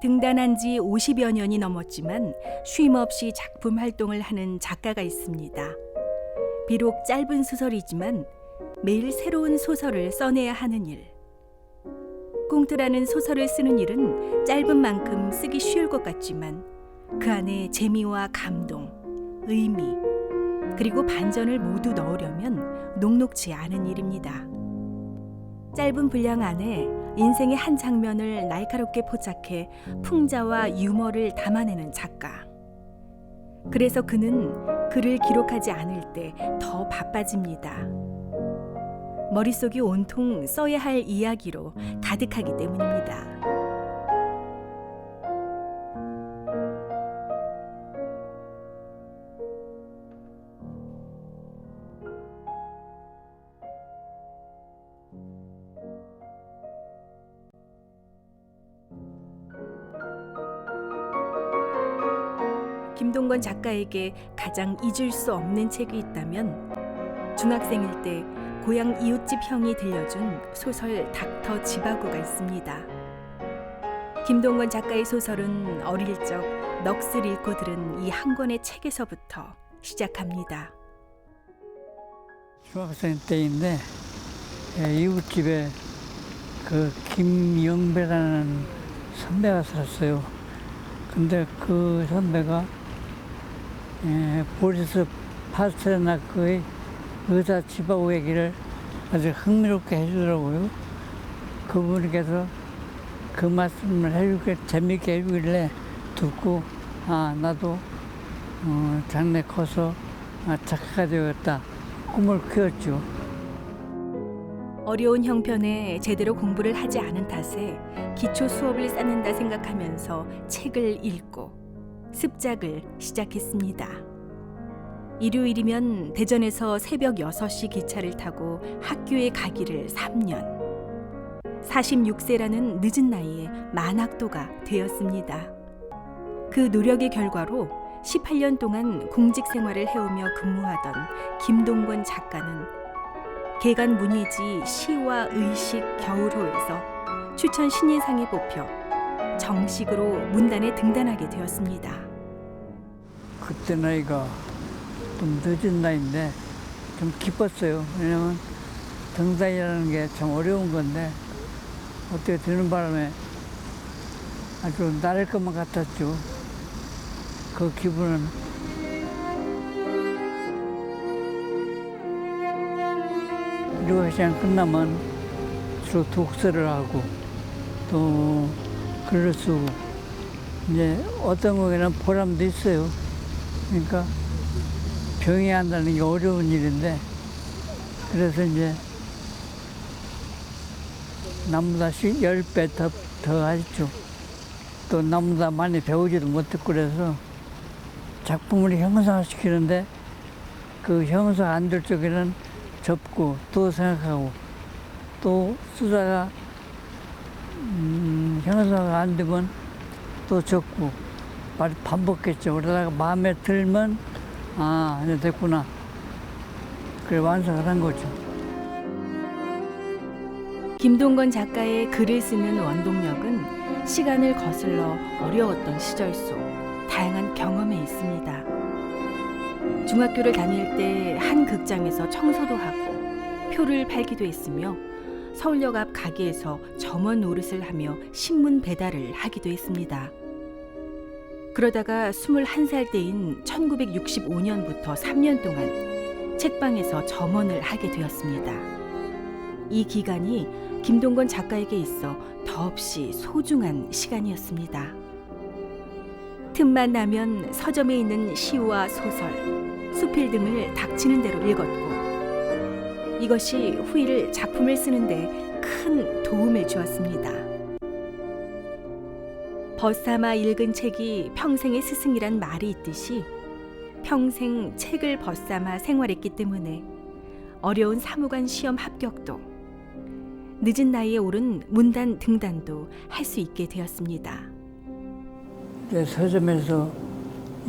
등단한 지 50여 년이 넘었지만 쉼없이 작품 활동을 하는 작가가 있습니다. 비록 짧은 소설이지만 매일 새로운 소설을 써내야 하는 일. 꽁트라는 소설을 쓰는 일은 짧은 만큼 쓰기 쉬울 것 같지만 그 안에 재미와 감동, 의미, 그리고 반전을 모두 넣으려면 녹록지 않은 일입니다. 짧은 분량 안에 인생의 한 장면을 날카롭게 포착해 풍자와 유머를 담아내는 작가. 그래서 그는 글을 기록하지 않을 때 더 바빠집니다. 머릿속이 온통 써야 할 이야기로 가득하기 때문입니다. 김동건 작가에게 가장 잊을 수 없는 책이 있다면 중학생일 때 고향 이웃집 형이 들려준 소설 닥터 지바고가 있습니다. 김동건 작가의 소설은 어릴 적 넋을 잃고 들은 이 한 권의 책에서부터 시작합니다. 중학생 때인데 이웃집에 그 김영배라는 선배가 살았어요. 근데 그 선배가 보리스 파스테르나크의 의사 지바고 얘기를 아주 흥미롭게 해주더라고요. 그분께서 그 말씀을 해주게 재밌게 해주길래 듣고 나도 장래 커서 작가가 되었다 꿈을 키웠죠. 어려운 형편에 제대로 공부를 하지 않은 탓에 기초 수업을 쌓는다 생각하면서 책을 읽고 습작을 시작했습니다. 일요일이면 대전에서 새벽 6시 기차를 타고 학교에 가기를 3년. 46세라는 늦은 나이에 만학도가 되었습니다. 그 노력의 결과로 18년 동안 공직 생활을 해오며 근무하던 김동건 작가는 개간 문예지 시와 의식 겨울호에서 추천 신인상에 뽑혀 정식으로 문단에 등단하게 되었습니다. 그때 나이가 좀 늦은 나이인데 좀 기뻤어요. 왜냐면 등단이라는 게 참 어려운 건데 어떻게 되는 바람에 아주 나를 것만 같았죠. 그 기분은. 일과 시간 끝나면 주로 독서를 하고 또 글을 쓰고 이제 어떤 거에는 보람도 있어요. 그러니까 병행한다는 게 어려운 일인데 그래서 이제 남보다 10배 더 하죠. 또 남보다 많이 배우지도 못했고 그래서 작품을 형상화시키는데 그 형상 안 될 적에는 접고 또 생각하고 또 쓰다가 형상화가 안 되면 또 접고 반복했죠. 그러다가 마음에 들면 이제 됐구나. 그래 완성을 한 거죠. 김동건 작가의 글을 쓰는 원동력은 시간을 거슬러 어려웠던 시절 속 다양한 경험에 있습니다. 중학교를 다닐 때 한 극장에서 청소도 하고 표를 팔기도 했으며 서울역 앞 가게에서 점원 노릇을 하며 신문 배달을 하기도 했습니다. 그러다가 21살 때인 1965년부터 3년 동안 책방에서 점원을 하게 되었습니다. 이 기간이 김동건 작가에게 있어 더없이 소중한 시간이었습니다. 틈만 나면 서점에 있는 시와 소설, 수필 등을 닥치는 대로 읽었고 이것이 후일 작품을 쓰는데 큰 도움을 주었습니다. 벗삼아 읽은 책이 평생의 스승이란 말이 있듯이 평생 책을 벗삼아 생활했기 때문에 어려운 사무관 시험 합격도 늦은 나이에 오른 문단 등단도 할 수 있게 되었습니다. 서점에서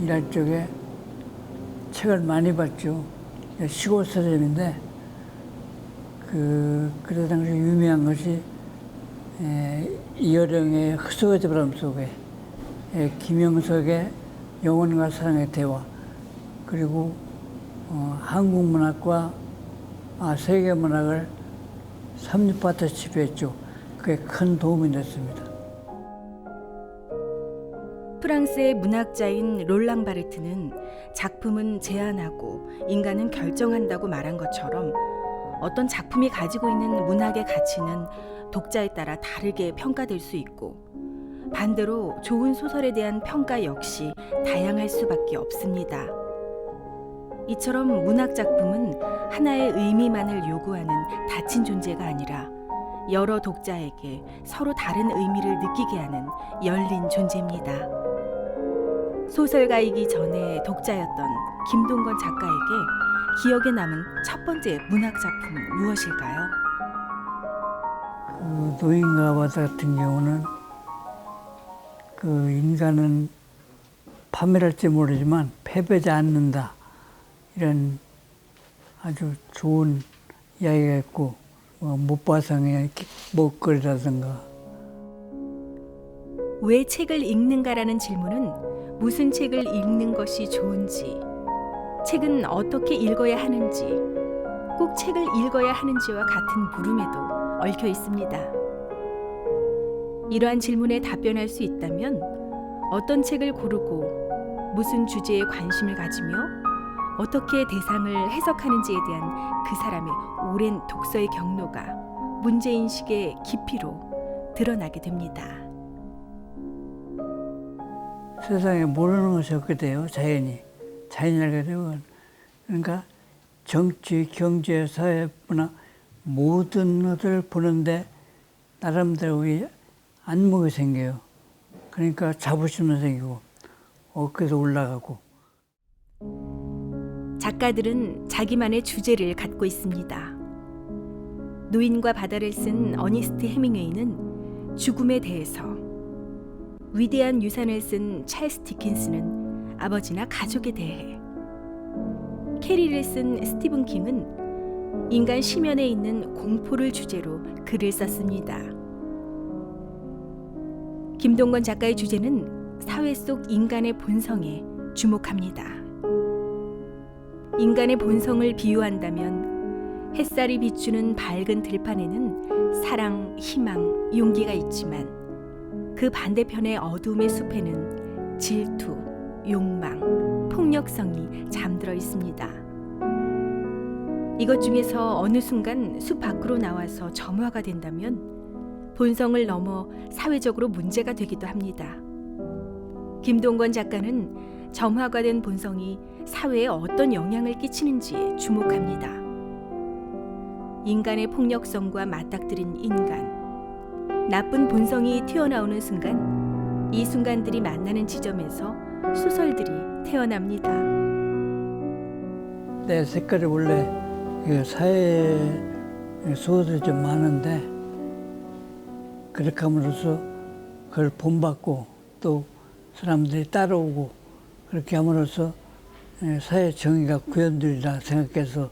일할 적에 책을 많이 봤죠. 시골 서점인데 그때 당시 유명한 것이 이어령의 흑수저 바람 속에 김영석의 영혼과 사랑의 대화, 그리고 한국 문학과 세계 문학을 섭렵하다시피 했죠. 그게 큰 도움이 됐습니다. 프랑스의 문학자인 롤랑 바르트는 작품은 제안하고 인간은 결정한다고 말한 것처럼 어떤 작품이 가지고 있는 문학의 가치는 독자에 따라 다르게 평가될 수 있고 반대로 좋은 소설에 대한 평가 역시 다양할 수밖에 없습니다. 이처럼 문학 작품은 하나의 의미만을 요구하는 닫힌 존재가 아니라 여러 독자에게 서로 다른 의미를 느끼게 하는 열린 존재입니다. 소설가이기 전에 독자였던 김동건 작가에게 기억에 남은 첫 번째 문학 작품은 무엇일까요? 노인과 바다 같은 경우는 인간은 파멸할지 모르지만 패배하지 않는다, 이런 아주 좋은 이야기가 있고, 못바상의 먹거리라든가. 왜 책을 읽는가라는 질문은 무슨 책을 읽는 것이 좋은지, 책은 어떻게 읽어야 하는지, 꼭 책을 읽어야 하는지와 같은 물음에도 얽혀 있습니다. 이러한 질문에 답변할 수 있다면 어떤 책을 고르고 무슨 주제에 관심을 가지며 어떻게 대상을 해석하는지에 대한 그 사람의 오랜 독서의 경로가 문제인식의 깊이로 드러나게 됩니다. 세상에 모르는 것이 없게 돼요. 자연이 알게 되면. 그러니까 정치, 경제, 사회, 문화 모든 것을 보는데 나름대로 안목이 생겨요. 그러니까 자부심도 생기고 어깨도 올라가고. 작가들은 자기만의 주제를 갖고 있습니다. 노인과 바다를 쓴 어니스트 해밍웨이는 죽음에 대해서, 위대한 유산을 쓴 찰스 디킨스는 아버지나 가족에 대해, 캐리를 쓴 스티븐 킹은 인간 심연에 있는 공포를 주제로 글을 썼습니다. 김동건 작가의 주제는 사회 속 인간의 본성에 주목합니다. 인간의 본성을 비유한다면 햇살이 비추는 밝은 들판에는 사랑, 희망, 용기가 있지만 그 반대편의 어두움의 숲에는 질투, 욕망, 폭력성이 잠들어 있습니다. 이것 중에서 어느 순간 숲 밖으로 나와서 점화가 된다면 본성을 넘어 사회적으로 문제가 되기도 합니다. 김동건 작가는 점화가 된 본성이 사회에 어떤 영향을 끼치는지에 주목합니다. 인간의 폭력성과 맞닥뜨린 인간, 나쁜 본성이 튀어나오는 순간, 이 순간들이 만나는 지점에서 소설들이 태어납니다. 내 색깔이 원래 사회 소설이 좀 많은데, 그렇게 함으로써 그걸 본받고 또 사람들이 따라오고 그렇게 함으로써 사회 정의가 구현되리라 생각해서.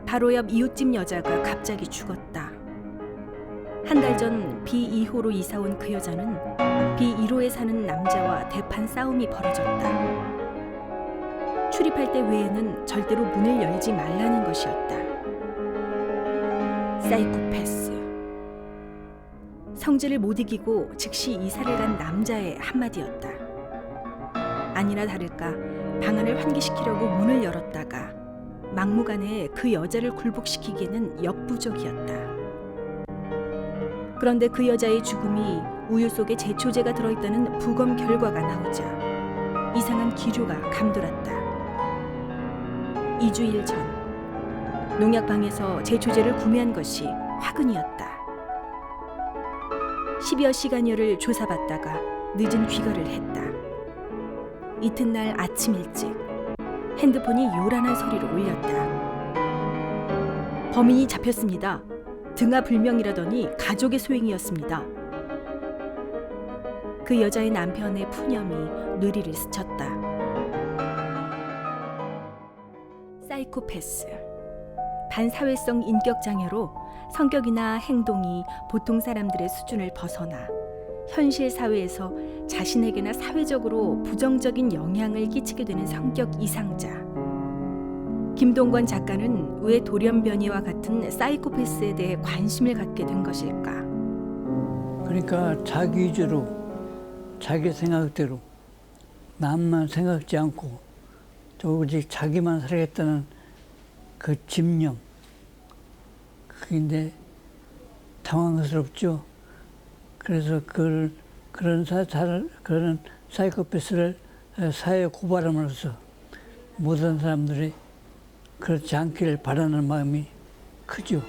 바로 옆 이웃집 여자가 갑자기 죽었다. 한 달 전 B2호로 이사 온 그 여자는 B1호에 사는 남자와 대판 싸움이 벌어졌다. 출입할 때 외에는 절대로 문을 열지 말라는 것이었다. 사이코패스. 성질을 못 이기고 즉시 이사를 간 남자의 한마디였다. 아니나 다를까 방안을 환기시키려고 문을 열었다가 막무가내 그 여자를 굴복시키기에는 역부족이었다. 그런데 그 여자의 죽음이 우유 속에 제초제가 들어있다는 부검 결과가 나오자 이상한 기류가 감돌았다. 2주일 전 농약방에서 제초제를 구매한 것이 화근이었다. 10여 시간여를 조사받다가 늦은 귀가를 했다. 이튿날 아침 일찍 핸드폰이 요란한 소리로 울렸다. 범인이 잡혔습니다. 등하불명이라더니 가족의 소행이었습니다. 그 여자의 남편의 푸념이 뇌리를 스쳤다. 사이코패스. 반사회성 인격장애로 성격이나 행동이 보통 사람들의 수준을 벗어나 현실 사회에서 자신에게나 사회적으로 부정적인 영향을 끼치게 되는 성격 이상자. 김동건 작가는 왜 돌연변이와 같은 사이코패스에 대해 관심을 갖게 된 것일까? 그러니까 자기 위주로, 자기 생각대로 남만 생각지 않고 오직 자기만 살겠다는 그 집념, 그게 이제 당황스럽죠. 그래서 그런 사이코패스를 사회에 고발함으로써 모든 사람들이 그렇지 않기를 바라는 마음이 크죠.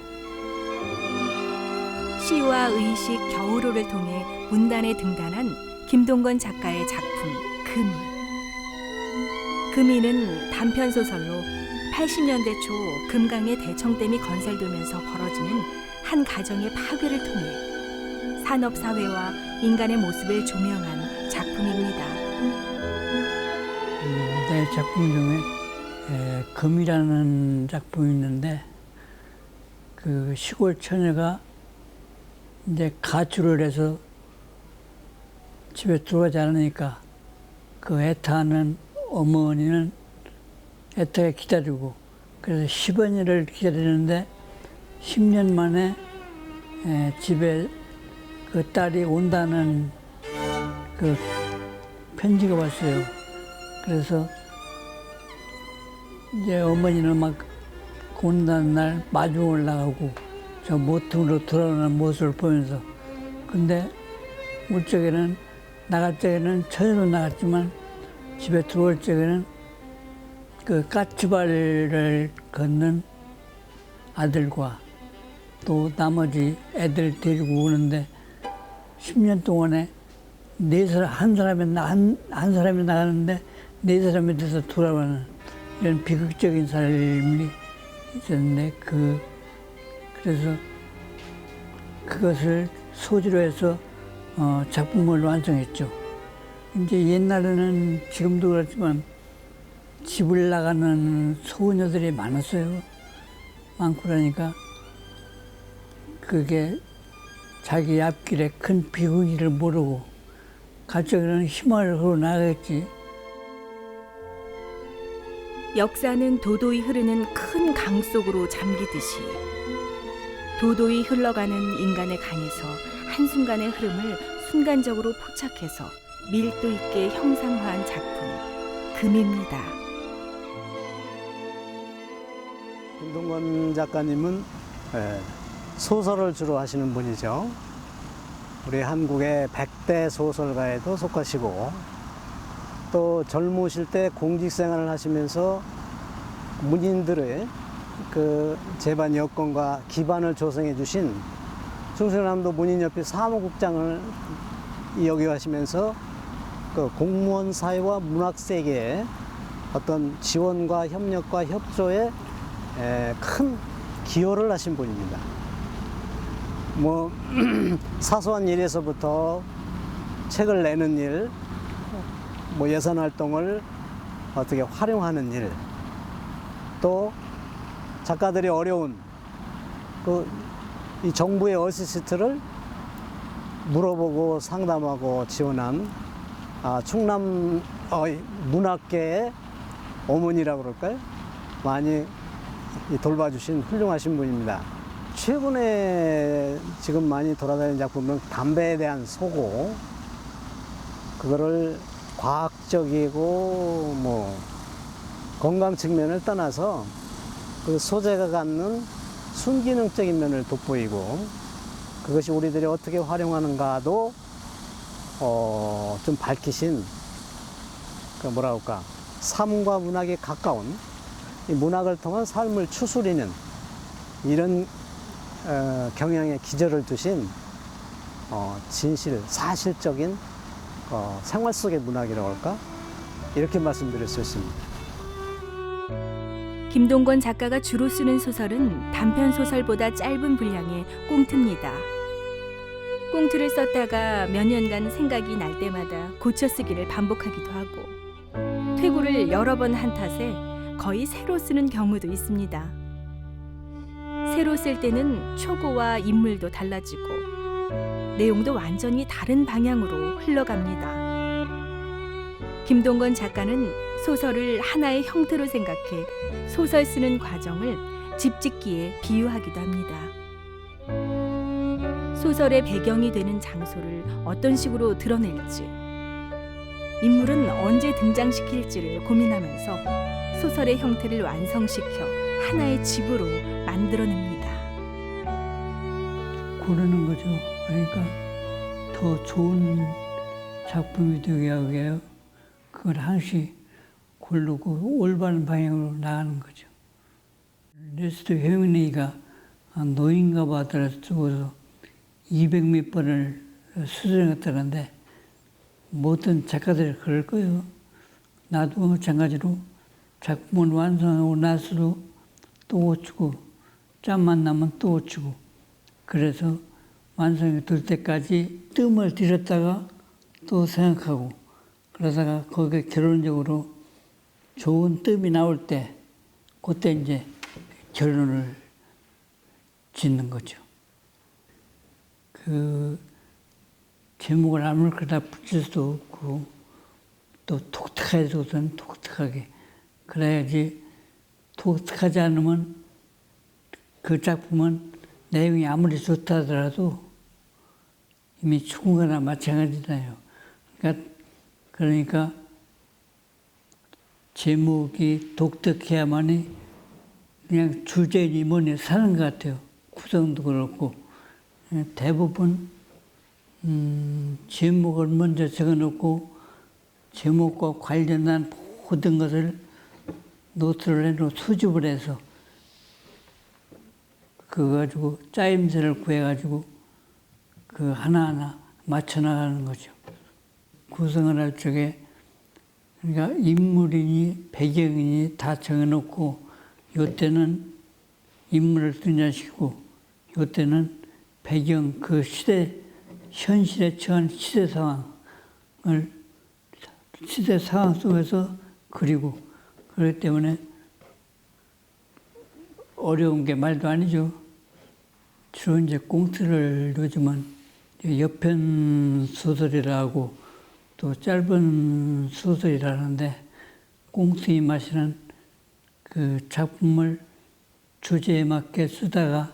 시와 의식 겨울호를 통해 문단에 등단한 김동건 작가의 작품 금이. 금이는 단편 소설로 80년대 초 금강의 대청댐이 건설되면서 벌어지는 한 가정의 파괴를 통해 산업 사회와 인간의 모습을 조명한 작품입니다. 내 작품 중에 금이라는 작품이 있는데 그 시골 처녀가 이제 가출을 해서 집에 들어가지 않으니까 그 애타하는 어머니는 애타게 기다리고 그래서 10여년을 기다리는데 10년 만에 집에 그 딸이 온다는 그 편지가 왔어요. 그래서 이제 어머니는 막 온다는 날 마중을 나가고 저 모퉁으로 돌아오는 모습을 보면서 근데 올 적에는 나갈 적에는 처녀로 나갔지만 집에 들어올 적에는 그 까치발을 걷는 아들과 또 나머지 애들 데리고 오는데 10년 동안에 한 사람이 나가는데 네 사람이 돼서 돌아오는 이런 비극적인 삶이 있었는데 그래서 그것을 소재로 해서 작품을 완성했죠. 이제 옛날에는 지금도 그렇지만 집을 나가는 소녀들이 많았어요. 많고 그러니까 그게 자기 앞길에 큰 비극이를 모르고 갑자기는 희망을 걸어 나가겠지. 역사는 도도히 흐르는 큰 강 속으로 잠기듯이 도도히 흘러가는 인간의 강에서 한순간의 흐름을 순간적으로 포착해서 밀도 있게 형상화한 작품 금입니다. 김동건 작가님은 소설을 주로 하시는 분이죠. 우리 한국의 100대 소설가에도 속하시고 또 젊으실 때 공직생활을 하시면서 문인들의 그 재반 여건과 기반을 조성해 주신 충청남도 문인협회 사무국장을 역임하시면서 그 공무원 사회와 문학 세계의 어떤 지원과 협력과 협조에 큰 기여를 하신 분입니다. 뭐 사소한 일에서부터 책을 내는 일, 뭐 예산 활동을 어떻게 활용하는 일, 또 작가들이 어려운 이 정부의 어시스트를 물어보고 상담하고 지원한 충남 문학계의 어머니라고 그럴까요? 많이 돌봐주신 훌륭하신 분입니다. 최근에 지금 많이 돌아다니는 작품은 담배에 대한 소고, 그거를 과학적이고 뭐 건강 측면을 떠나서 그 소재가 갖는 순기능적인 면을 돋보이고 그것이 우리들이 어떻게 활용하는가도 좀 밝히신 그 뭐라 할까, 삶과 문학에 가까운 이 문학을 통한 삶을 추스리는 이런 경향의 기저를 두신 진실, 사실적인 생활 속의 문학이라고 할까, 이렇게 말씀드릴 수 있습니다. 김동건 작가가 주로 쓰는 소설은 단편 소설보다 짧은 분량의 꽁트입니다. 꽁트를 썼다가 몇 년간 생각이 날 때마다 고쳐 쓰기를 반복하기도 하고 퇴고를 여러 번 한 탓에 거의 새로 쓰는 경우도 있습니다. 새로 쓸 때는 초고와 인물도 달라지고 내용도 완전히 다른 방향으로 흘러갑니다. 김동건 작가는 소설을 하나의 형태로 생각해 소설 쓰는 과정을 집 짓기에 비유하기도 합니다. 소설의 배경이 되는 장소를 어떤 식으로 드러낼지, 인물은 언제 등장시킬지를 고민하면서 소설의 형태를 완성시켜 하나의 집으로 만들어냅니다. 고르는 거죠. 그러니까 더 좋은 작품이 되게 하기 위해 그걸 항시 고르고 올바른 방향으로 나가는 거죠. 레스트 헤밍웨이가 노인과 바다를 쓰고서 200몇 번을 수정했다는데 모든 작가들이 그럴 거예요. 나도 마찬가지로 작품을 완성하고 나서도 또 고치고 짬만 나면 또 고치고 그래서 완성이 될 때까지 뜸을 들였다가 또 생각하고 그러다가 거기에 결론적으로 좋은 뜸이 나올 때 그때 이제 결론을 짓는 거죠. 그 제목을 아무렇게나 붙일 수도 없고 또 독특해서는 독특하게 그래야지 독특하지 않으면 그 작품은 내용이 아무리 좋다 하더라도 이미 죽은 거나 마찬가지잖아요. 그러니까 제목이 독특해야만이 그냥 주제니 뭐니 사는 것 같아요. 구성도 그렇고 대부분 제목을 먼저 적어놓고 제목과 관련한 모든 것을 노트를 해놓고 수집을 해서 그거 가지고 짜임새를 구해가지고 그 하나하나 맞춰나가는 거죠. 구성을 할 적에 그러니까 인물이니 배경이니 다 정해놓고 요때는 인물을 등장시키고 요때는 배경 그 시대 현실에 처한 시대 상황 속에서 그리고 그렇기 때문에 어려운 게 말도 아니죠. 주로 이제 꽁트를 요즘은 여편 소설이라고 또 짧은 소설이라는데 꽁트의 맛이는 그 작품을 주제에 맞게 쓰다가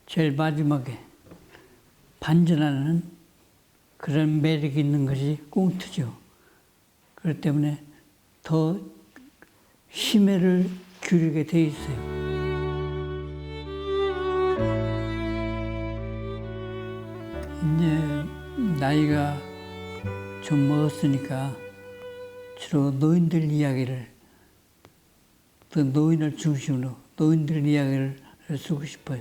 제일 마지막에 반전하는 그런 매력이 있는 것이 꽁트죠. 그렇기 때문에 더 심혈을 기울이게 돼 있어요. 이제 나이가 좀 먹었으니까 주로 노인들 이야기를 또 노인을 중심으로 노인들 이야기를 쓰고 싶어요.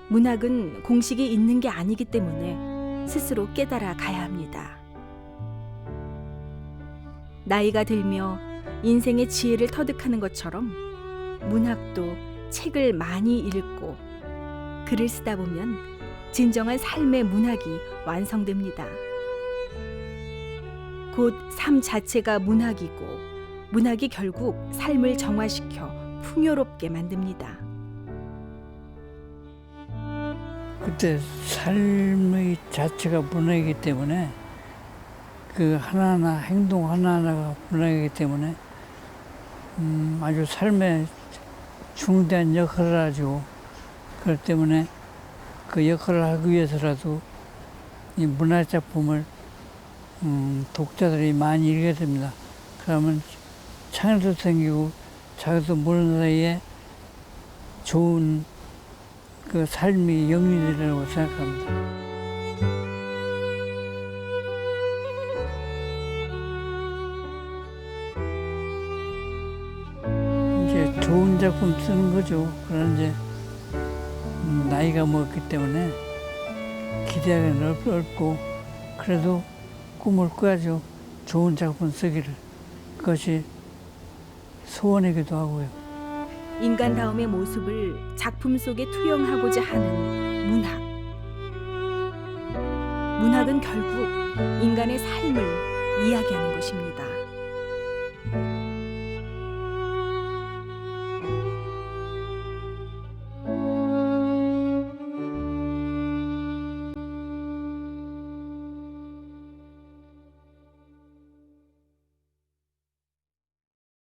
문학은 공식이 있는 게 아니기 때문에 스스로 깨달아 가야 합니다. 나이가 들며 인생의 지혜를 터득하는 것처럼 문학도 책을 많이 읽고 글을 쓰다 보면 진정한 삶의 문학이 완성됩니다. 곧 삶 자체가 문학이고 문학이 결국 삶을 정화시켜 풍요롭게 만듭니다. 그때 삶의 자체가 문학이기 때문에 그 하나하나 행동 하나하나가 문학이기 때문에 아주 삶에 중대한 역할을 하죠. 그렇기 때문에 그 역할을 하기 위해서라도 이 문학작품을 독자들이 많이 읽게 됩니다. 그러면 창의도 생기고 자기도 모르는 사이에 좋은 그 삶이 영리되라고 생각합니다. 이제 좋은 작품 쓰는 거죠. 그러나 이제 나이가 먹었기 때문에 기대하기는 어렵고 그래도 꿈을 꿔야죠. 좋은 작품 쓰기를. 그것이 소원이기도 하고요. 인간다움의 모습을 작품 속에 투영하고자 하는 문학. 문학은 결국 인간의 삶을 이야기하는 것입니다.